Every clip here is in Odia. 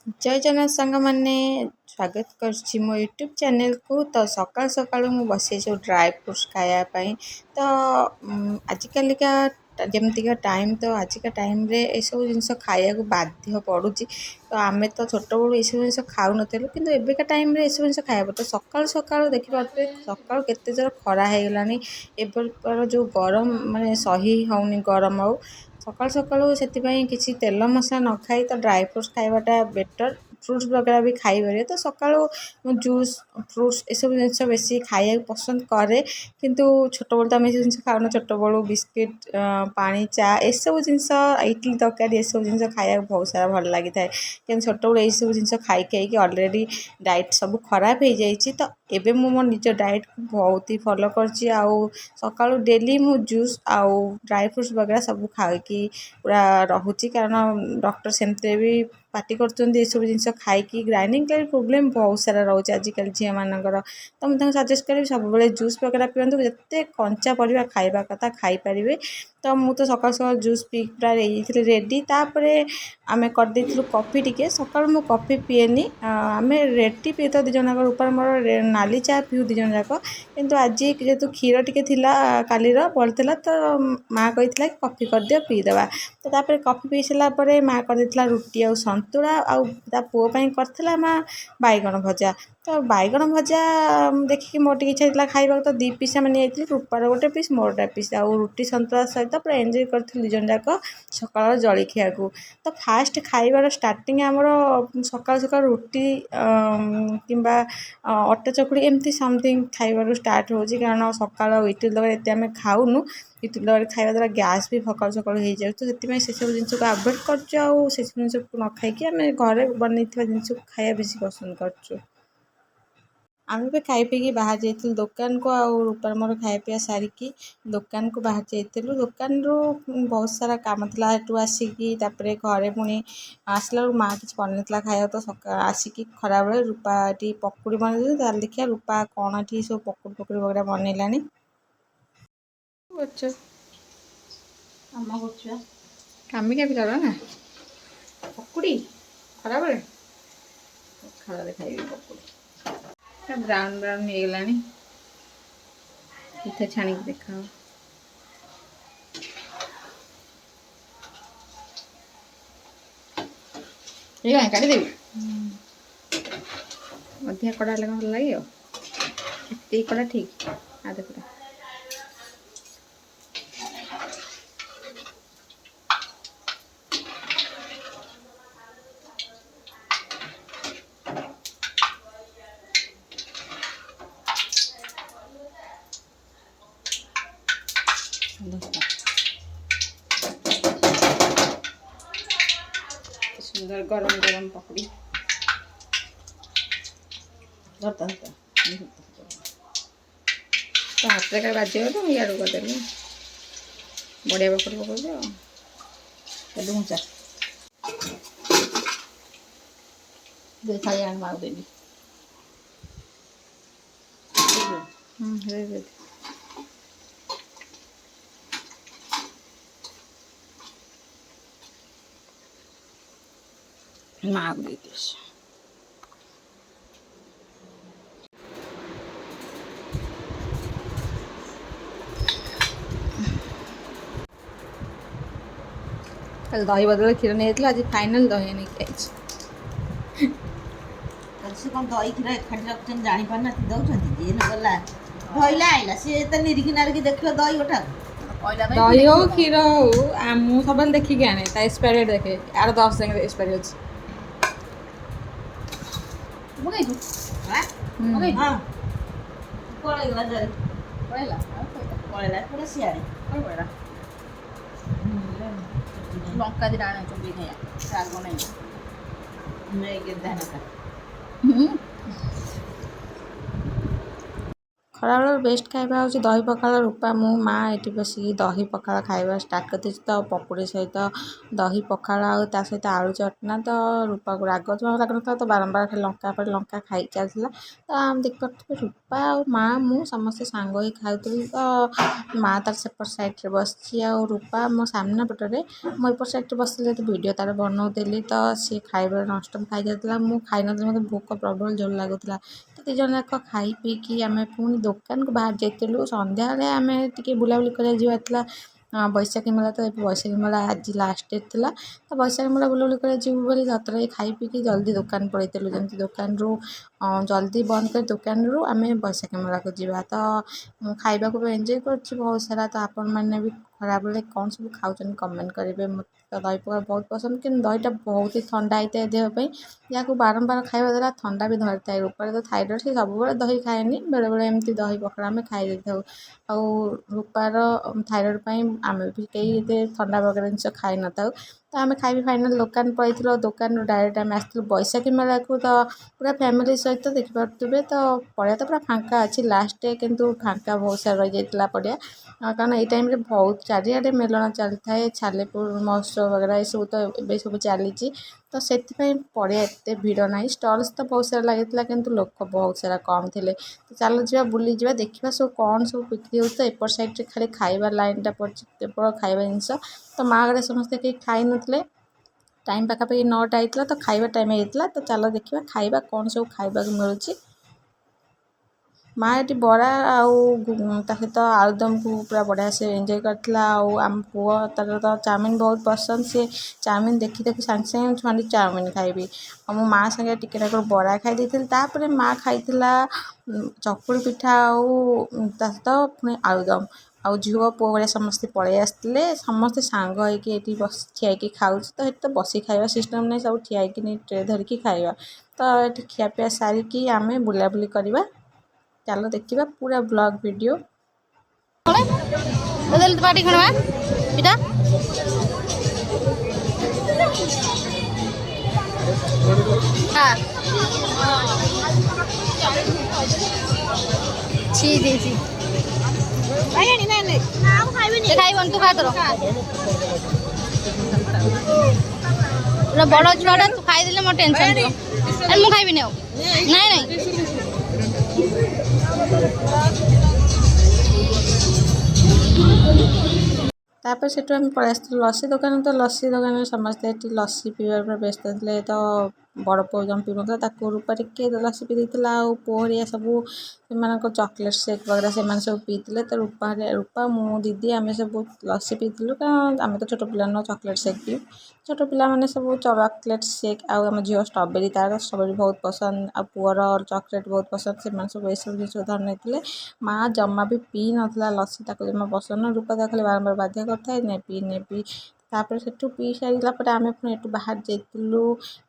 जय जगन्नाथ सांगमाने स्वागत करुच्ची मो यूट्यूब चैनल को। तो सकाल सकाल मु बसे जो ड्राई फ्रूट्स खायापाई तो आजिकलिका जमतीका टाइम तो आजिका टाइम रे सब जिनस खाया को बाध्य पड़ुची। तो आम तो छोट बड़ू ये सब जिन खाऊ नथिलु किंतु एबेका टाइम रे सब जिन खाया तो सकाल सकाल देखि पारे सकाल केते जोर खरा हे गलानी एबर जो गरम माने सही होउनी गरम आउ सकाल सकाल से किसी तेल मसला न खाई तो ड्राई फ्रूट्स खाइबाटा बेटर। फ्रुट्स वगैरह भी खाई पारे तो सकाळु जूस फ्रुट्स ये सब जिन बेसी खाया पसंद करे किंतु छोट बड़ तो आम जिन खाऊना छोट बड़ू बिस्किट पानी चा ये सब जिन इडली तरकारी ये सब जिन खाया बहुत सारा भल लगी थाए कि छोट बड़ ये सब जिन खाई खाई ऑलरेडी डाइट सब खराब हो जाइए। तो एबे मु मो निज डाइट को बहुत ही फॉलो करची आउ सकाळु डेली मु जूस आउ ड्राई फ्रूट्स वगैरह सब खाई पूरा रहुची कारण डॉक्टर सेमते भी पार्टी कर सब जिन खाई ग्राइंडिंग प्रोब्लेम बहुत सारा रोचे आजिकल झील मानकर। तो मुझे सजेस्ट करी सब जूस वगैरह पिंतु जिते कंचा परिया खाइबा कथा खाई पारे। तो मु तो सकाल सकाल जूस पी पूरा रेडी तापर आम करदे कॉफी टिके सकाल मु कॉफी पीएनी आम रेड टी पी तो दिजन जाक ऊपर मोर नाली चा पीऊ दिजन जाक किंतु आज जेहेतु क्षीर टिके थिला कालीर पड़ता तो माँ कही कॉफी करदियो पीदेवा। तो तापर कॉफी पी सारापर माँ कर रुटी आ सतुला आउ पुओं करथिला माँ बैगण भजा। तो बैगण भजा देखिए मोर टे इच्छा खाइबा तो 2 पीस आम नहीं रूपार गोटे पीस मोर गोटे पीस आउ रुटी सतुला सहित पूरा एंजॉय कर दिजन जाक सकाल जलखिया को। तो फास्ट खाइबार स्टार्टिंग आमर सकाल सकाल रुटी किंबा अटा चकुड़ी एमती समथिंग खाइबार स्टार्ट होची कारण सकाल इडली तरकारी एते आम खाऊनु इडली तरकारी खाइबा द्वारा गैस भी सकाल सकाल हो जाए। तो से सब जिन को अवॉइड कर जिन न खाई आम घरे बन जिन खाया बेसी पसंद कर। आम भी खाई पी बाहर जाइलु दुकान को आउ रूपार मोर खाया पीया सारिकी दुकान को बाहर जाइलु दुकान रू बहुत सारा काम था आसिकी घरे पुणी आसला माँ किसी बनता खाया तो सका आसिकी खरा बेले रूपा टी पकुड़ी बन देखिए रूपा कौन टी सब पकुड़ी पकुड़ी वगैरह बनइलानी कामिका भी कर ना पकुड़ी खरा बेले खरा खाई पकुड़ी ब्राउन ब्राउन हो गलानी इथे छाणी देखा ये काटी देवी अधिक कड़ा लगा भल लगे ये कड़ा ठीक आधे कड़ा सुंदर गरम गरम पकड़ी धरता तो हाथ का बाजे तो इाड़ करदेली बढ़िया पकड़ पकड़ ढूंचा खाई आने मार देवी मार देती कल दही बदल क्षीर नहीं आज फाइनल दही नहीं खाई से कौन दही क्षीर एकाठी रखुन जापार ना दौरान जी गला धैला आईला सी तो निरिकी नारिकी देख दही गोटा दही हो क्षीर हो मु सब देखिक आने एक्सपायर डेट देखे यार 10 दिन एक्सपायर अच्छे लंका दिटा चुंबी खाया राग नहीं ଖରାବେଳର ବେଷ୍ଟ ଖାଇବା ହେଉଛି ଦହି ପଖାଳ। ରୂପା ମୁଁ ମା ଏଠି ବସିକି ଦହି ପଖାଳ ଖାଇବା ଷ୍ଟାର୍ଟ କରିଦେଇଛି। ତ ପକୁଡ଼ି ସହିତ ଦହି ପଖାଳ ଆଉ ତା ସହିତ ଆଳୁ ଚଟନା। ତ ରୂପାକୁ ରାଗ ଜମା ଲାଗୁନଥିଲା, ତ ବାରମ୍ବାର ଖାଲି ଲଙ୍କା ପରେ ଲଙ୍କା ଖାଇ ଚାଲିଥିଲା। ତ ଆମେ ଦେଖିପାରୁଥିବେ ରୂପା ଆଉ ମା ମୁଁ ସମସ୍ତେ ସାଙ୍ଗ ହେଇ ଖାଉଥିଲୁ। ତ ମା ତାର ସେପଟ ସାଇଡ଼୍ରେ ବସିଛି ଆଉ ରୂପା ମୋ ସାମ୍ନା ପଟରେ, ମୁଁ ଏପଟ ସାଇଡ଼୍ରେ ବସିଥିଲି ଯେହେତୁ ଭିଡ଼ିଓ ତାର ବନାଉଥିଲି। ତ ସିଏ ଖାଇବା ନଷ୍ଟ ଖାଇଯାଉଥିଲା, ମୁଁ ଖାଇନଥିଲି, ମୋତେ ଭୋକ ପ୍ରବଳ ଜୋର ଲାଗୁଥିଲା। ତ ଦୁଇ ଜଣ ଯାକ ଖାଇ ପିଇକି ଆମେ ପୁଣି ଦୋକାନକୁ ବାହାରି ଯାଇଥିଲୁ। ସନ୍ଧ୍ୟାବେଳେ ଆମେ ଟିକେ ବୁଲାବୁଲି କରିବାକୁ ଯିବାର ଥିଲା। ବୈଶାଖୀ ମେଳା, ତ ଏବେ ବୈଶାଖୀ ମେଳା ଆଜି ଲାଷ୍ଟ ଡେଟ୍ ଥିଲା। ତ ବୈଶାଖୀ ମେଳା ବୁଲାବୁଲି କରିବାକୁ ଯିବୁ ବୋଲି ତରତରରେ ଖାଇ ପିଇକି ଜଲ୍ଦି ଦୋକାନ ପଳେଇଥିଲୁ, ଯେମିତି ଦୋକାନରୁ ଜଲ୍ଦି ବନ୍ଦ କରି ଦୋକାନରୁ ଆମେ ବୈଶାଖୀ ମେଳାକୁ ଯିବା। ତ ମୁଁ ଖାଇବାକୁ ବି ଏନ୍ଜୟ କରୁଛି ବହୁତ ସାରା। ତ ଆପଣମାନେ ବି ଖରାବେଳେ କ'ଣ ସବୁ ଖାଉଛନ୍ତି କମେଣ୍ଟ କରିବେ। ମୋତେ ତ ଦହି ପଖାଳ ବହୁତ ପସନ୍ଦ, କିନ୍ତୁ ଦହିଟା ବହୁତ ହି ଥଣ୍ଡା ହେଇଥାଏ ଦେହ ପାଇଁ। ଯାହାକୁ ବାରମ୍ବାର ଖାଇବା ଦ୍ୱାରା ଥଣ୍ଡା ବି ଧରିଥାଏ। ରୂପାର ତ ଥାଇରଏଡ଼୍, ସେ ସବୁବେଳେ ଦହି ଖାଏନି, ବେଳେବେଳେ ଏମିତି ଦହି ପଖାଳ ଆମେ ଖାଇ ଦେଇଥାଉ। ଆଉ ରୂପାର ଥାଇରଏଡ଼୍ ପାଇଁ ଆମେ ବି କେହି ଏତେ ଥଣ୍ଡା ବଗେରା ଜିନିଷ ଖାଇନଥାଉ। ତ ଆମେ ଖାଇବି ଫାଇନାଲ୍ ଦୋକାନ ପଳେଇଥିଲୁ। ଦୋକାନରୁ ଡାଇରେକ୍ଟ ଆମେ ଆସିଥିଲୁ ବୈଶାଖୀ ମେଳାକୁ। ତ ପୁରା ଫ୍ୟାମିଲି ସହିତ ଦେଖିପାରୁଥିବେ। ତ ପଡ଼ିଆ ତ ପୁରା ଫାଙ୍କା ଅଛି, ଲାଷ୍ଟ ଡେ କିନ୍ତୁ ଫାଙ୍କା ବହୁତ ସାରା ରହିଯାଇଥିଲା ପଡ଼ିଆ। କାରଣ ଏଇ ଟାଇମ୍ରେ ବହୁତ ଚାରିଆଡ଼େ ମେଲଣ ଚାଲିଥାଏ, ସାଲେପୁର ମହୋତ୍ସବ ବଗେରା ଏସବୁ ତ ଏବେ ସବୁ ଚାଲିଛି। ତ ସେଥିପାଇଁ ପଡ଼ିଆ ଏତେ ଭିଡ଼ ନାହିଁ। ଷ୍ଟଲ୍ସ ତ ବହୁତ ସାରା ଲାଗିଥିଲା, କିନ୍ତୁ ଲୋକ ବହୁତ ସାରା କମ୍ ଥିଲେ। ତ ଚାଲ ଯିବା ବୁଲିଯିବା, ଦେଖିବା ସବୁ କ'ଣ ସବୁ ବିକ୍ରି ହେଉଛି। ତ ଏପଟ ସାଇଡ଼୍ରେ ଖାଲି ଖାଇବା ଲାଇନ୍ଟା ପଡ଼ିଛି, କେବଳ ଖାଇବା ଜିନିଷ। ତ ମା ଘରେ ସମସ୍ତେ କେହି ଖାଇନଥିଲେ, ଟାଇମ୍ ପାଖାପାଖି 9ଟା ହେଇଥିଲା। ତ ଖାଇବା ଟାଇମ୍ ହେଇଥିଲା। ତ ଚାଲ ଦେଖିବା ଖାଇବା କ'ଣ ସବୁ ଖାଇବାକୁ ମିଳୁଛି। ମା ଏଠି ବରା ଆଉ ତା ସହିତ ଆଳୁଦମକୁ ପୁରା ବଢ଼ିଆ ସେ ଏନ୍ଜୟ କରିଥିଲା। ଆଉ ଆମ ପୁଅ ତାର ତ ଚାଉମିନ୍ ବହୁତ ପସନ୍ଦ, ସେ ଚାଉମିନ୍ ଦେଖି ଦେଖି ସାଙ୍ଗେ ସାଙ୍ଗେ ଛୁଆନ୍ତି ଚାଉମିନ୍ ଖାଇବି। ଆଉ ମୋ ମା ସାଙ୍ଗେ ଟିକେ ନାକୁରୁ ବରା ଖାଇ ଦେଇଥିଲି। ତାପରେ ମା ଖାଇଥିଲା ଚକୁଳି ପିଠା ଆଉ ତା ସହିତ ପୁଣି ଆଳୁଦମ। ଆଉ ଝିଅ ପୁଅ ଭଳିଆ ସମସ୍ତେ ପଳେଇ ଆସିଥିଲେ। ସମସ୍ତେ ସାଙ୍ଗ ହେଇକି ଏଠି ବସି ଠିଆ ହେଇକି ଖାଉଛି। ତ ଏଠି ତ ବସି ଖାଇବା ସିଷ୍ଟମ୍ ନାହିଁ, ସବୁ ଠିଆ ହେଇକି ଟ୍ରେ ଧରିକି ଖାଇବା। ତ ଏଠି ଖିଆପିଆ ସାରିକି ଆମେ ବୁଲାବୁଲି କରିବା। ଚାଲ ଦେଖିବା ପୁରା ବ୍ଲଗ୍ ଭିଡ଼ିଓ। ପାଟି ଖଣବା ପିଠା ଛି ଦେଇଛି ଖାଇବନି ତୁ ଖା ତୋର ବଡ଼ ଛୁଆଟା ତୁ ଖାଇଦେଲେ ମୋର ଟେନସନ୍ ଯିବ। ମୁଁ ଖାଇବିନି ଆଉ ନାଇଁ ନାଇଁ ତାପରେ ସେଠୁ ଆମେ ପଳେଇ ଆସିଥିଲୁ ଲସି ଦୋକାନ। ତ ଲସି ଦୋକାନରେ ସମସ୍ତେ ଏଠି ଲସି ପିଇବା ଉପରେ ବ୍ୟସ୍ତ ଥିଲେ। ତ ବଡ଼ ପୁଅ ଜମା ପିଉନଥିଲା, ତାକୁ ରୂପା ଟିକେ ଲସି ପିଇ ଦେଇଥିଲା। ଆଉ ପୁଅ ହେରିକା ସବୁ ସେମାନଙ୍କ ଚକୋଲେଟ୍ ସେକ୍ ବଗେରା ସେମାନେ ସବୁ ପିଇଥିଲେ। ତ ରୂପା ମୁଁ ଦିଦି ଆମେ ସବୁ ଲସି ପିଇଥିଲୁ, କାରଣ ଆମେ ତ ଛୋଟ ପିଲା ନୁହଁ, ଚକୋଲେଟ୍ ସେକ୍ ପିଉ। ଛୋଟ ପିଲାମାନେ ସବୁ ଚକୋଲେଟ୍ ସେକ୍, ଆଉ ଆମ ଝିଅ ଷ୍ଟ୍ରବେରୀ, ତାର ଷ୍ଟ୍ରବେରୀ ବହୁତ ପସନ୍ଦ, ଆଉ ପୁଅର ଚକୋଲେଟ୍ ବହୁତ ପସନ୍ଦ, ସେମାନେ ସବୁ ଏସବୁ ଜିନିଷ ଧରି ନେଇଥିଲେ। ମା ଜମା ବି ପିଇ ନଥିଲା ଲସି, ତାକୁ ଜମା ପସନ୍ଦ ନୁହଁ। ରୂପା ତାକୁ ଖାଲି ବାରମ୍ବାର ବାଧ୍ୟ କରିଥାଏ ନେବି। ତାପରେ ସେଠୁ ପିଇ ସାରିଲା ପରେ ଆମେ ପୁଣି ଏଠୁ ବାହାରି ଯାଇଥିଲୁ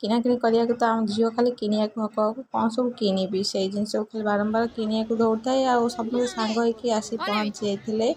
କିଣାକିଣି କରିବାକୁ। ତ ଆମ ଝିଅ ଖାଲି କିଣିବାକୁ ହକ କ'ଣ ସବୁ କିଣିବି, ସେଇ ଜିନିଷକୁ ଖାଲି ବାରମ୍ବାର କିଣିବାକୁ ଦୌଡ଼ିଥାଏ। ଆଉ ସମସ୍ତେ ସାଙ୍ଗ ହେଇକି ଆସି ପହଞ୍ଚି ଯାଇଥିଲେ।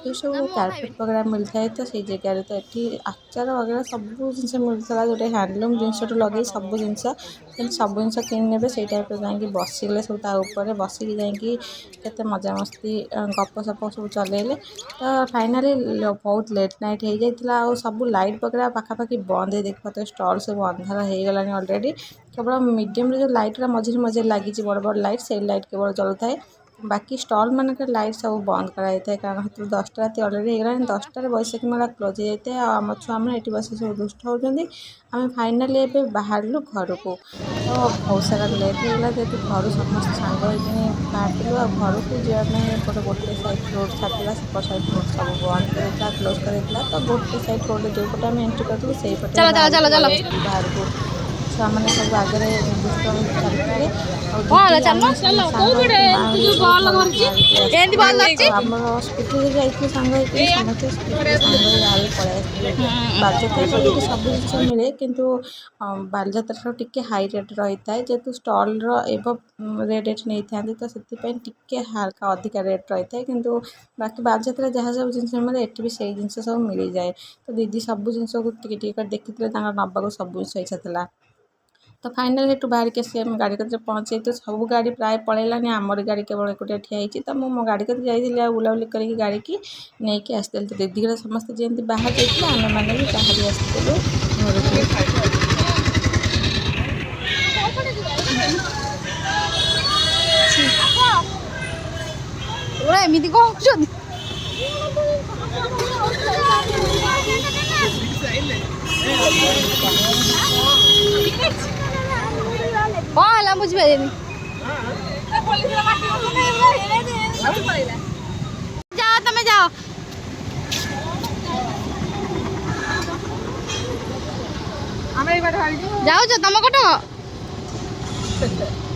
ଯେଉଁ ସବୁ କାର୍ପେଟ୍ ବଗେରା ମିଳିଥାଏ, ତ ସେଇ ଜାଗାରେ ତ ଏଠି ଆଚାର ବଗେରା ସବୁ ଜିନିଷ ମିଳୁଥିଲା, ଯେଉଁଟା ହ୍ୟାଣ୍ଡଲୁମ୍ ଜିନିଷଠୁ ଲଗେଇ ସବୁ ଜିନିଷ, କିନ୍ତୁ ସବୁ ଜିନିଷ କିଣି ନେବେ। ସେଇ ଟାଇପ୍ର ଯାଇକି ବସିଲେ ସବୁ ତା ଉପରେ ବସିକି ଯାଇକି କେତେ ମଜାମସ୍ତି ଗପସପ ସବୁ ଚଲେଇଲେ। ତ ଫାଇନାଲି ବହୁତ ଲେଟ୍ ନାଇଟ୍ ହେଇଯାଇଥିଲା। ଆଉ ସବୁ ଲାଇଟ୍ ବଗେରା ପାଖାପାଖି ବନ୍ଦ ହେଇ ଦେଖିପାରୁଥିବେ, ଷ୍ଟଲ୍ ସବୁ ଅନ୍ଧାର ହେଇଗଲାଣି ଅଲରେଡ଼ି। କେବଳ ମିଡ଼ିୟମ୍ରେ ଯେଉଁ ଲାଇଟ୍ରା ମଝିରେ ଲାଗିଛି, ବଡ଼ ବଡ଼ ଲାଇଟ୍, ସେଇ ଲାଇଟ୍ କେବଳ ଜଳୁଥାଏ। ବାକି ଷ୍ଟଲ୍ ମାନଙ୍କରେ ଲାଇଟ୍ ସବୁ ବନ୍ଦ କରାଯାଇଥାଏ, କାରଣ ସେତେବେଳେ 10ଟା ରାତି ଅଲରେଡ଼ି ହେଇଗଲାଣି। 10ଟାରେ ବୈଶାଖୀ ମେଳା କ୍ଲୋଜ୍ ହେଇଯାଇଥାଏ। ଆଉ ଆମ ଛୁଆମାନେ ଏଠି ବସି ସବୁ ଦୁଷ୍ଟ ହେଉଛନ୍ତି। ଆମେ ଫାଇନାଲି ଏବେ ବାହାରିଲୁ ଘରକୁ। ତ ବହୁତ ସାରା ଲେଟ୍ ହେଇଗଲା, ଯେହେତୁ ଘରୁ ସମସ୍ତେ ସାଙ୍ଗ ହେଇକି ବାହାରିଥିଲୁ। ଆଉ ଘରକୁ ଯିବା ପାଇଁ ଏପଟେ ଗୋଟେ ସାଇଡ଼୍ ରୋଡ଼ ଛାଡ଼ିଥିଲା, ସେପଟ ସାଇଡ଼୍ ରୋଡ଼ ସବୁ ବନ୍ଦ କରିଦେଇଥିଲା, କ୍ଲୋଜ୍ କରିଦେଇଥିଲା। ତ ଗୋଟେ ସାଇଡ଼୍ ରୋଡ଼ରେ ଯେଉଁପଟେ ଆମେ ଏଣ୍ଟ୍ରି କରିଥିଲୁ ସେଇପଟେ ବାହାରିକି ପଳେଇ ଆସିଥିଲୁ ବାହାରକୁ। ଛୁଆମାନେ ସବୁ ଆଗରେ ଦୁଷ୍ଟ ହେଇକି ଚାଲିଥିଲେ। ଆଉ ଦିଦି ଆମେ ସବୁ ସାଙ୍ଗ ହେଇକି ମା ହେରିକା ସବୁ ଘରକୁ ବାହାରି ପଳେଇ ଆସିଥିଲୁ। ଆଉ ଆମର ସ୍କୁଟିରେ ଯାଇଥିଲୁ ସାଙ୍ଗ ହେଇକି, ସମସ୍ତେ ସ୍କୁଟିରେ ସାଙ୍ଗ ହେଇ ବାହାରିକି ପଳେଇ ଆସିଥିଲୁ। ବାଲିଯାତ୍ରା ପରି ଏଠି ସବୁ ଜିନିଷ ମିଳେ, କିନ୍ତୁ ବାଲିଯାତ୍ରାଠାରୁ ଟିକେ ହାଇ ରେଟ୍ ରହିଥାଏ, ଯେହେତୁ ଷ୍ଟଲ୍ର ରେଟ୍ ଏଠି ନେଇଥାନ୍ତି। ତ ସେଥିପାଇଁ ଟିକେ ହାଲକା ଅଧିକା ରେଟ୍ ରହିଥାଏ, କିନ୍ତୁ ବାକି ବାଲିଯାତ୍ରାରେ ଯାହା ସବୁ ଜିନିଷ ମିଳେ ଏଠି ବି ସେଇ ଜିନିଷ ସବୁ ମିଳିଯାଏ। ତ ଦିଦି ସବୁ ଜିନିଷକୁ ଟିକେ ଟିକେ କରି ଦେଖିଥିଲେ, ତାଙ୍କର ନେବାକୁ ସବୁ ଜିନିଷ ଇଚ୍ଛା ଥିଲା। ତ ଫାଇନାଲ୍ ସେଠୁ ବାହାରିକି ଆସି ଆମେ ଗାଡ଼ି କତିରେ ପହଞ୍ଚେଇଛୁ। ସବୁ ଗାଡ଼ି ପ୍ରାୟ ପଳେଇଲାନି, ଆମରି ଗାଡ଼ି କେବଳ ଏକୁଟିଆ ଠିଆ ହେଇଛି। ତ ମୁଁ ମୋ ଗାଡ଼ି କତିରେ ଯାଇଥିଲି ଆଉ ବୁଲାବୁଲି କରିକି ଗାଡ଼ିକି ନେଇକି ଆସିଥିଲି। ତ ଦିଦିର ସମସ୍ତେ ଯେମିତି ବାହାରି ଯାଇଥିଲେ ଆମେମାନେ ବି ବାହାରି ଆସିଥିଲୁ ଘରକୁ। ଏମିତି କହୁଛନ୍ତି କ'ଣ ହେଲା ବୁଝିପାରିଲିନି। ଯାଅ ତମେ ଯାଅ। ଯାଉଛ ତମ କଟକ?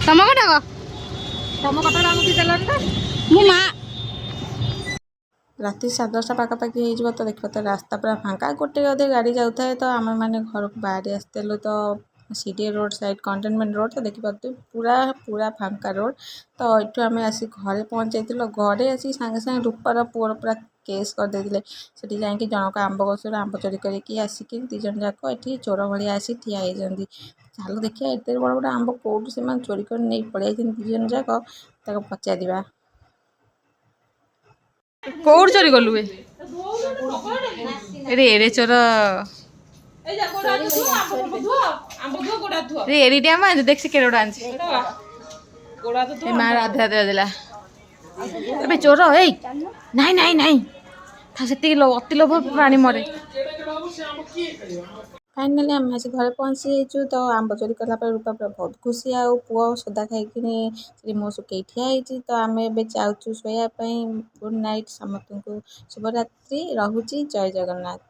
ତମ କଟକ? ମୁଁ ମା ରାତି 10:30 ପାଖାପାଖି ହେଇଯିବ। ତ ଦେଖିବ ତ ରାସ୍ତା ପୁରା ଫାଙ୍କା, ଗୋଟେ ଅଧେ ଗାଡ଼ି ଯାଉଥାଏ। ତ ଆମେମାନେ ଘରକୁ ବାହାରି ଆସିଥିଲୁ। ତ CDA road side containment road, ତ ଦେଖିପାରୁଥିବେ ପୁରା ଫାଙ୍କା ରୋଡ଼। ତ ଏଠୁ ଆମେ ଆସି ଘରେ ପହଞ୍ଚାଇଥିଲୁ। ଘରେ ଆସି ସାଙ୍ଗେ ସାଙ୍ଗେ ରୂପାର ପୁଅର ପୁରା କେସ୍ କରିଦେଇଥିଲେ। ସେଠି ଯାଇକି ଜଣକ ଆମ୍ବ ଗଛରୁ ଆମ୍ବ ଚୋରି କରିକି ଆସିକି 2 ଜଣ ଯାକ ଏଠି ଚୋର ଭଳିଆ ଆସି ଠିଆ ହେଇଛନ୍ତି। ଚାଲ ଦେଖିବା ଏତେ ବଡ଼ ବଡ଼ ଆମ୍ବ କେଉଁଠୁ ସେମାନେ ଚୋରି କରି ନେଇ ପଳେଇଛନ୍ତି 2 ଜଣ ଯାକ, ତାକୁ ପଚାରିବା। କୋଉଠି ଚୋରି କଲୁ? ଏରେ ଚୋର ଏରିଟି ଆମ ଆଣିଛୁ, ଦେଖ କେଡ଼େ ବଡ଼ ଆଣିଛି। ମା ରାଧା ଦେଲା ଏବେ ଚୋର। ଏଇ ନାଇଁ ନାଇଁ ନାଇଁ, ସେତିକି ଅତି ଲୋଭ ପ୍ରାଣୀ ମରେ। ଫାଇନାଲି ଆମେ ଆସି ଘରେ ପହଞ୍ଚି ଯାଇଛୁ। ତ ଆମ୍ବ ଚୋରି କଲା ପରେ ରୂପା ପୁରା ବହୁତ ଖୁସି, ଆଉ ପୁଅ ସୋଦା ଖାଇକିନି ସେଠି ମୁହଁ ଶୁଖେଇ ଠିଆ ହେଇଛି। ତ ଆମେ ଏବେ ଯାଉଛୁ ଶୋଇବା ପାଇଁ। ଗୁଡ଼୍ ନାଇଟ୍ ସମସ୍ତଙ୍କୁ, ଶୁଭରାତ୍ରି। ରହୁଛି, ଜୟ ଜଗନ୍ନାଥ।